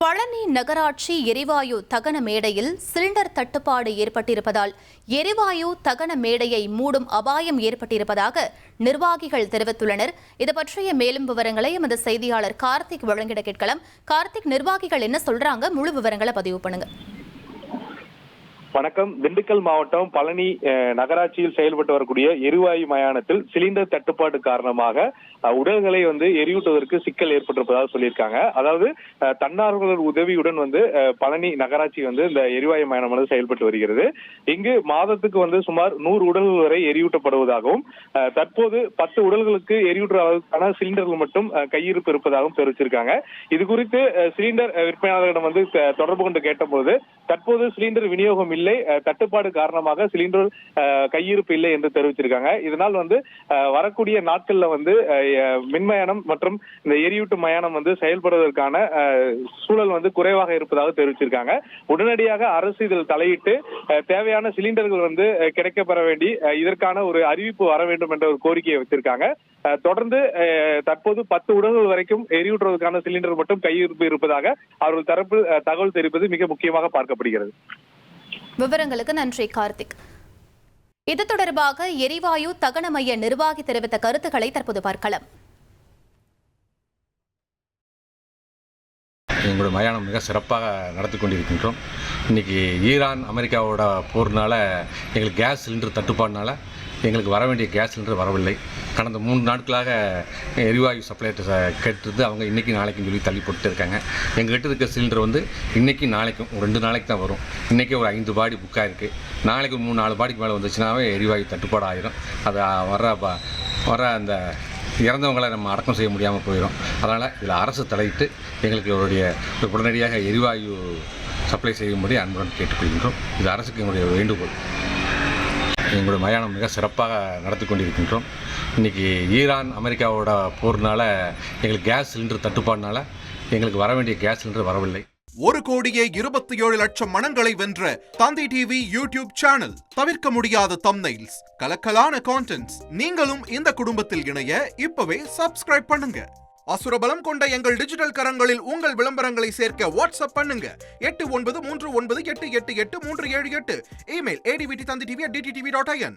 பழனி நகராட்சி எரிவாயு தகன மேடையில் சிலிண்டர் தட்டுப்பாடு ஏற்பட்டிருப்பதால் எரிவாயு தகன மேடையை மூடும் அபாயம் ஏற்பட்டிருப்பதாக நிர்வாகிகள் தெரிவித்துள்ளனர். இது பற்றிய மேலும் விவரங்களை எமது செய்தியாளர் கார்த்திக் வழங்கிட கேட்கலாம். கார்த்திக், நிர்வாகிகள் என்ன சொல்றாங்க? முழு விவரங்களை பதிவு பண்ணுங்க. வணக்கம். திண்டுக்கல் மாவட்டம் பழனி நகராட்சியில் செயல்பட்டு வரக்கூடிய எரிவாயு மயானத்தில் சிலிண்டர் தட்டுப்பாடு காரணமாக உடல்களை எரியூட்டுவதற்கு சிக்கல் ஏற்பட்டிருப்பதாக சொல்லியிருக்காங்க. அதாவது தன்னார்வலர் உதவியுடன் பழனி நகராட்சி இந்த எரிவாயு மயானம் செயல்பட்டு வருகிறது. இங்கு மாதத்துக்கு சுமார் 100 உடல்கள் வரை எரியூட்டப்படுவதாகவும் தற்போது 10 உடல்களுக்கு எரியூட்டுற அளவுக்கான சிலிண்டர்கள் மட்டும் கையிருப்பு இருப்பதாகவும் தெரிவிச்சிருக்காங்க. இது குறித்து சிலிண்டர் விற்பனையாளர்களிடம் தொடர்பு கொண்டு கேட்டபோது தற்போது சிலிண்டர் விநியோகம் இல்லை, தட்டுப்பாடு காரணமாக சிலிண்டர் கையிருப்பு இல்லை என்று தெரிவிச்சிருக்காங்க. இதனால் வரக்கூடிய நாட்கள்ல மின்மயானம் மற்றும் இந்த எரியூட்டு மயானம் செயல்படுவதற்கான சூழல் குறைவாக இருப்பதாக தெரிவிச்சிருக்காங்க. உடனடியாக அரசு இதில் தலையிட்டு தேவையான சிலிண்டர்கள் கிடைக்கப்பெற வேண்டி இதற்கான ஒரு அறிவிப்பு வர வேண்டும் என்ற ஒரு கோரிக்கையை வச்சிருக்காங்க. தொடர்ந்து தற்போது 10 உடல்கள் வரைக்கும் எரியூட்டுவதற்கான சிலிண்டர் மட்டும் கையிருப்பு இருப்பதாக அவர்கள் தரப்பு தகவல் தெரிவிப்பது மிக முக்கியமாக பார்க்கப்படுகிறது. விவரங்களுக்கு நன்றி கார்த்திக். இது தொடர்பாக எரிவாயு தகன மைய நிர்வாகி தெரிவித்த கருத்துக்களை தற்போது பார்க்கலாம். எங்களுடைய மயானம் மிக சிறப்பாக நடத்தி கொண்டிருக்கின்றோம். இன்றைக்கி ஈரான் அமெரிக்காவோட போர்னால எங்களுக்கு கேஸ் சிலிண்டர் தட்டுப்பாடுனால எங்களுக்கு வர வேண்டிய கேஸ் சிலிண்டர் வரவில்லை. கடந்த 3 நாட்களாக எரிவாயு சப்ளையர்கிட்ட கேட்டுருந்து அவங்க இன்றைக்கி நாளைக்கும் சொல்லி தள்ளி போட்டு இருக்காங்க. எங்கள்கிட்ட இருக்க சிலிண்டர் இன்றைக்கி நாளைக்கும் 2 நாளைக்கு தான் வரும். இன்றைக்கி ஒரு 5 பாடி புக் ஆகிருக்கு. நாளைக்கு 3-4 பாடிக்கு மேலே வந்துச்சுனாவே எரிவாயு தட்டுப்பாடு ஆயிரும். அது வர அந்த இறந்தவங்களை நம்ம அடக்கம் செய்ய முடியாமல் போயிடும். அதனால் இதில் அரசு தலையிட்டு எங்களுக்கு உடனடியாக எரிவாயு சப்ளை செய்யும்படி அன்புடன் கேட்டுக்கொள்கின்றோம். இது அரசுக்கு எங்களுடைய வேண்டுகோள். எங்களுடைய மயானம் மிக சிறப்பாக நடத்தி கொண்டிருக்கின்றோம். இன்றைக்கி ஈரான் அமெரிக்காவோட போர்னால எங்களுக்கு கேஸ் சிலிண்டர் தட்டுப்பாடுனால எங்களுக்கு வர வேண்டிய கேஸ் சிலிண்டர் வரவில்லை. 1,27,00,000 மனங்களை வென்ற தந்தி டிவி யூடியூப் சேனல். தவிர்க்க முடியாத தம்ப்நெயில்ஸ், கலக்கலான கான்டென்ட்ஸ். நீங்களும் இந்த குடும்பத்தில் இணைய இப்பவே சப்ஸ்கிரைப் பண்ணுங்க. அசுரபலம் கொண்ட எங்கள் டிஜிட்டல் கரங்களில் உங்கள் விளம்பரங்களை சேர்க்க வாட்ஸ்அப் பண்ணுங்க. 8939888378. Email advtthanditv@dttv.in.